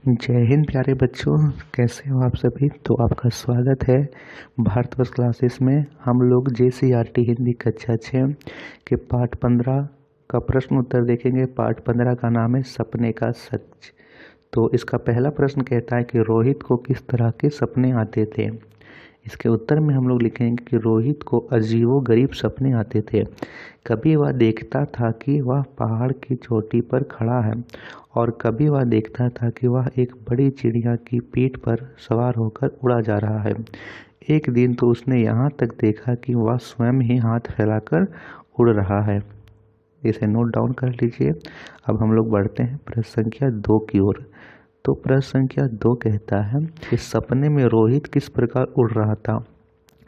जय हिंद प्यारे बच्चों, कैसे हो आप सभी। तो आपका स्वागत है भारतवर्ष क्लासेस में। हम लोग JCERT हिंदी कक्षा 6 के पाठ 15 का प्रश्न उत्तर देखेंगे। पाठ 15 का नाम है सपने का सच। तो इसका पहला प्रश्न कहता है कि रोहित को किस तरह के सपने आते थे। इसके उत्तर में हम लोग लिखेंगे कि रोहित को अजीबो गरीब सपने आते थे। कभी वह देखता था कि वह पहाड़ की चोटी पर खड़ा है और कभी वह देखता था कि वह एक बड़ी चिड़िया की पीठ पर सवार होकर उड़ा जा रहा है। एक दिन तो उसने यहाँ तक देखा कि वह स्वयं ही हाथ फैलाकर उड़ रहा है। इसे नोट डाउन कर लीजिए। अब हम लोग बढ़ते हैं प्रश्न संख्या 2 की ओर। तो प्रश्न संख्या 2 कहता है कि सपने में रोहित किस प्रकार उड़ रहा था।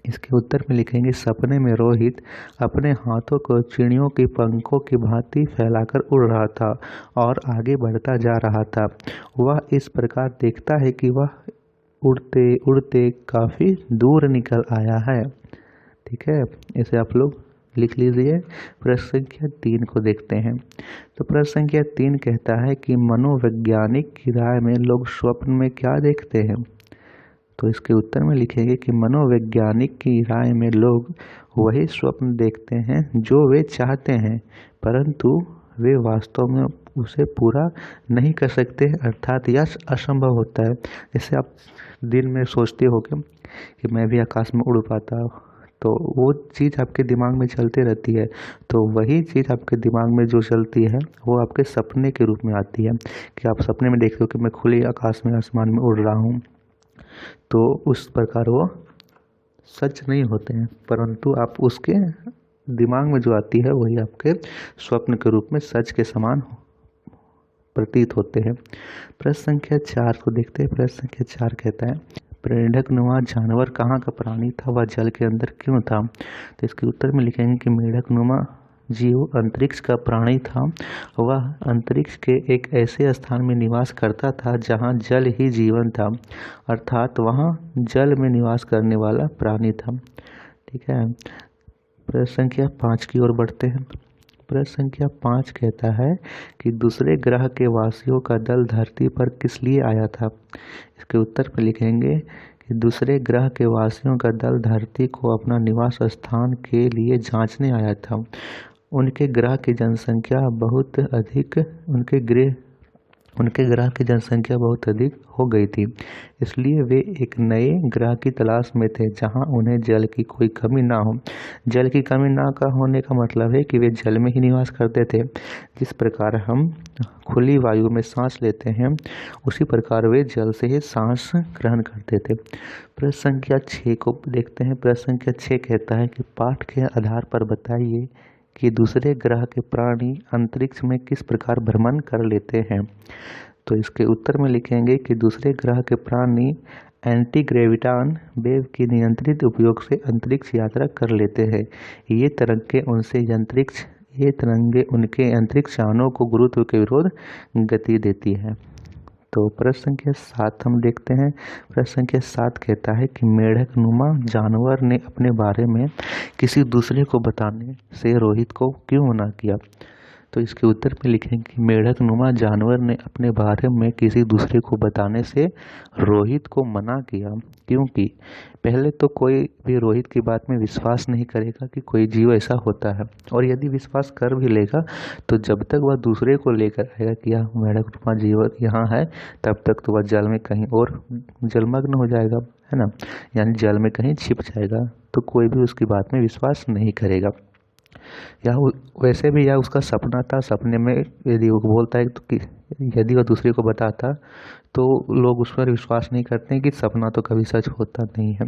इसके उत्तर में लिखेंगे सपने में रोहित अपने हाथों को चिड़ियों के पंखों की भांति फैलाकर उड़ रहा था और आगे बढ़ता जा रहा था। वह इस प्रकार देखता है कि वह उड़ते उड़ते काफ़ी दूर निकल आया है। ठीक है, इसे आप लोग लिख लीजिए। प्रश्न संख्या 3 को देखते हैं। तो प्रश्न संख्या 3 कहता है कि मनोवैज्ञानिक की राय में लोग स्वप्न में क्या देखते हैं। तो इसके उत्तर में लिखेंगे कि मनोवैज्ञानिक की राय में लोग वही स्वप्न देखते हैं जो वे चाहते हैं, परंतु वे वास्तव में उसे पूरा नहीं कर सकते, अर्थात यह असंभव होता है। जैसे आप दिन में सोचते हो कि मैं भी आकाश में उड़ पाता, तो वो चीज़ आपके दिमाग में चलती रहती है। तो वही चीज़ आपके दिमाग में जो चलती है वो आपके सपने के रूप में आती है कि आप सपने में देखते हो कि मैं खुले आकाश में आसमान में उड़ रहा हूँ। तो उस प्रकार वो सच नहीं होते हैं, परंतु आप उसके दिमाग में जो आती है वही आपके स्वप्न के रूप में सच के समान प्रतीत होते हैं। प्रश्न संख्या 4 को देखते हैं। प्रश्न संख्या 4 कहता है मेढकनुमा जानवर कहाँ का प्राणी था, वह जल के अंदर क्यों था। तो इसके उत्तर में लिखेंगे कि मेढकनुमा जीव अंतरिक्ष का प्राणी था। वह अंतरिक्ष के एक ऐसे स्थान में निवास करता था जहाँ जल ही जीवन था, अर्थात वहाँ जल में निवास करने वाला प्राणी था। ठीक है, प्रश्न संख्या 5 की ओर बढ़ते हैं। प्रश्न संख्या 5 कहता है कि दूसरे ग्रह के वासियों का दल धरती पर किस लिए आया था। इसके उत्तर में लिखेंगे कि दूसरे ग्रह के वासियों का दल धरती को अपना निवास स्थान के लिए जांचने आया था। उनके ग्रह की जनसंख्या बहुत अधिक हो गई थी, इसलिए वे एक नए ग्रह की तलाश में थे जहां उन्हें जल की कोई कमी ना हो। जल की कमी ना का होने का मतलब है कि वे जल में ही निवास करते थे। जिस प्रकार हम खुली वायु में सांस लेते हैं, उसी प्रकार वे जल से ही सांस ग्रहण करते थे। प्रश्न संख्या 6 को देखते हैं। प्रश्न संख्या 6 कहता है कि पाठ के आधार पर बताइए कि दूसरे ग्रह के प्राणी अंतरिक्ष में किस प्रकार भ्रमण कर लेते हैं। तो इसके उत्तर में लिखेंगे कि दूसरे ग्रह के प्राणी एंटी ग्रेविटान वेव की नियंत्रित उपयोग से अंतरिक्ष यात्रा कर लेते हैं। ये तरंगे उनके अंतरिक्ष यानों को गुरुत्व के विरोध गति देती है। तो प्रश्न संख्या 7 हम देखते हैं। प्रश्न संख्या 7 कहता है कि मेढकनुमा जानवर ने अपने बारे में किसी दूसरे को बताने से रोहित को क्यों मना किया। तो इसके उत्तर में लिखेंगे कि मेढकनुमा जानवर ने अपने बारे में किसी दूसरे को बताने से रोहित को मना किया, क्योंकि पहले तो कोई भी रोहित की बात में विश्वास नहीं करेगा कि कोई जीव ऐसा होता है, और यदि विश्वास कर भी लेगा तो जब तक वह दूसरे को लेकर आएगा कि यह मेढकनुमा जीव यहाँ है, तब तक तो वह जल में कहीं और जलमग्न हो जाएगा, है ना, यानी जल में कहीं छिप जाएगा। तो कोई भी उसकी बात में विश्वास नहीं करेगा। या वैसे भी यह उसका सपना था। सपने में यदि वो बोलता है तो कि यदि वह दूसरे को बताता तो लोग उस पर विश्वास नहीं करते हैं कि सपना तो कभी सच होता नहीं है।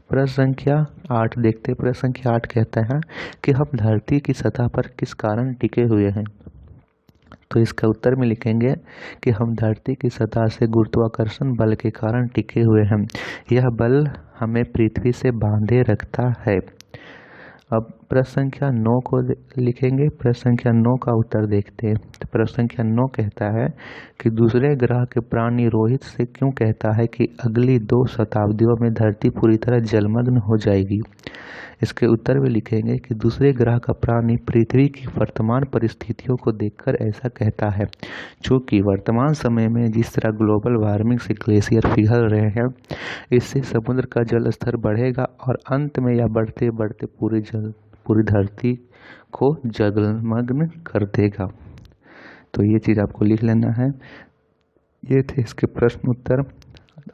प्रश्न संख्या 8 देखते। प्रश्न संख्या 8 कहता है कि हम धरती की सतह पर किस कारण टिके हुए हैं। तो इसका उत्तर में लिखेंगे कि हम धरती की सतह से गुरुत्वाकर्षण बल के कारण टिके हुए हैं। यह बल हमें पृथ्वी से बांधे रखता है। अब प्रश्न संख्या 9 को लिखेंगे। प्रश्न संख्या 9 का उत्तर देखते हैं। तो प्रश्न संख्या 9 कहता है कि दूसरे ग्रह के प्राणी रोहित से क्यों कहता है कि अगली 2 शताब्दियों में धरती पूरी तरह जलमग्न हो जाएगी। इसके उत्तर में लिखेंगे कि दूसरे ग्रह का प्राणी पृथ्वी की वर्तमान परिस्थितियों को देखकर ऐसा कहता है, चूँकि वर्तमान समय में जिस तरह ग्लोबल वार्मिंग से ग्लेशियर पिघल रहे हैं, इससे समुद्र का जल स्तर बढ़ेगा और अंत में यह बढ़ते बढ़ते पूरी धरती को जलमग्न कर देगा। तो ये चीज़ आपको लिख लेना है। ये थे इसके प्रश्न उत्तर।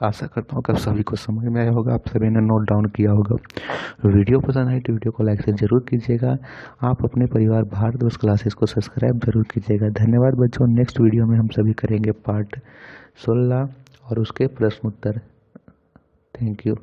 आशा करता हूँ कि आप सभी को समझ में आया होगा, आप सभी ने नोट डाउन किया होगा। वीडियो पसंद आई तो वीडियो को लाइक से जरूर कीजिएगा। आप अपने परिवार भारतवर्ष क्लासेस को सब्सक्राइब जरूर कीजिएगा। धन्यवाद बच्चों। नेक्स्ट वीडियो में हम सभी करेंगे पार्ट 16 और उसके प्रश्न उत्तर। Thank you.